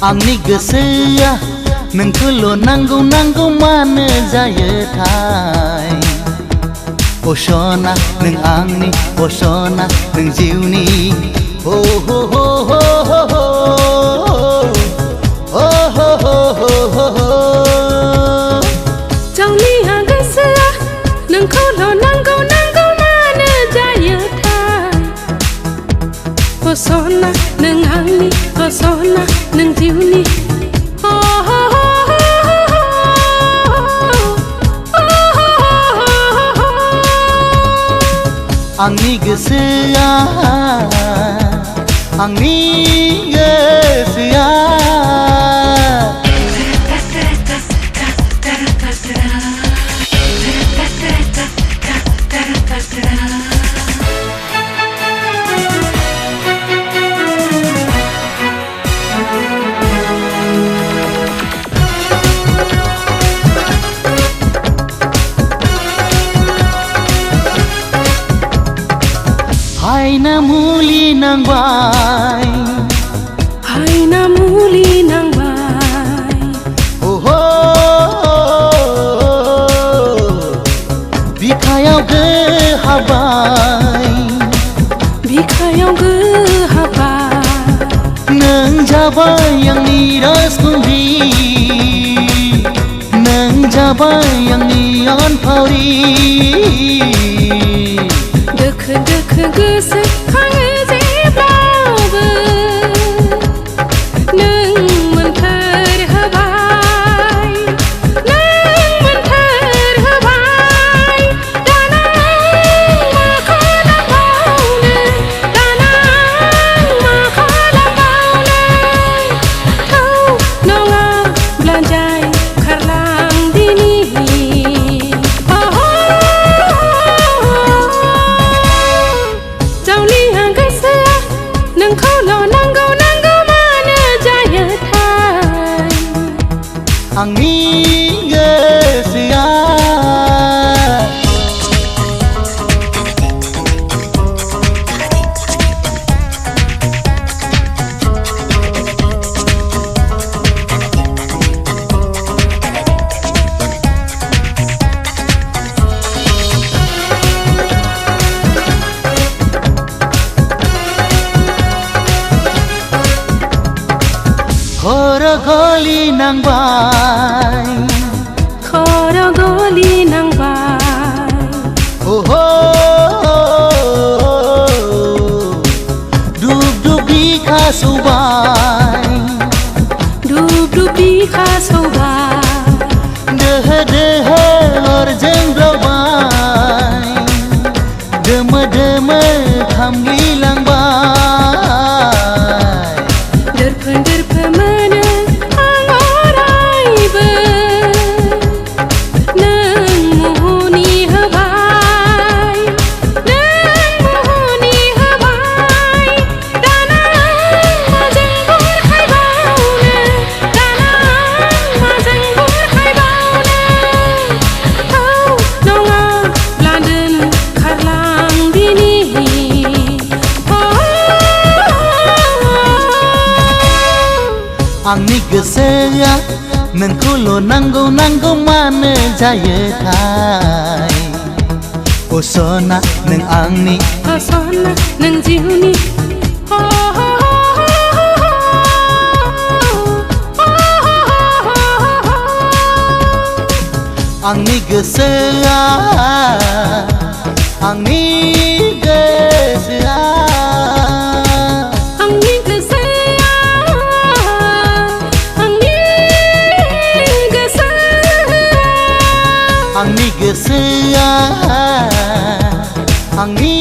आंनि गोसोआ नोंखौल' नांगौ नांगौ मानो जायोथाय अ सना नों आंनि अ सना नों जिउनि हो हो हो हो हो हो हो हो हो जावलिया गोसोआ नोंखौल' नांगौ नांगौ मानो जायोथाय अ सना नों आंनि अ सना नों जिउनि आंनि गोसोआ आंनि गोसोआ हायना मुलि नांबाय हायना मुलि नांबाय ओहो बिखायाव गोहाबाय बिखायाव गोहाबाय नों जाबाय आंनि राजकुमारी नों जाबाय आंनि अनफावरि दोखो दोखो गोसोखाङो जेब्लाबो नों मोन्थोर होबाय नों मोन्थोर होबाय दाना मा खालामबावनो दाना मा खालामबावनो थौ नङाब्ला जाय खारलांदिनि नोंखौल' नांगौ नांगौ मानो जायोथाय आंनि गोसोआ खर' गलि नांबाय खर' गलि नांबाय ओहो दुब दुब बिखा सौबाय दुब दुब बिखा सौबाय दोहो दोहो अरजों ब्रावबाय दोमो दोमो खामग्लिलांबाय दोरफो दोरफो मोनो आं अरायबो नों मुहुनि होबाय नों मुहुनि होबाय दाना माजों बुरखायबावनो दाना माजों बुरखायबावनो थौ नङाब्ला दोनखारलांदिनि आंनि गोसोआ नोंखौल' नांगौ नांगौ मानो जायोथाय अ सना नों आंनि अ सना नों जिउनि आंनि गोसोआ आंनि गोसोआ आंनि गोसोआ आंनि गोसोआ आंनि गोसोआ आंनि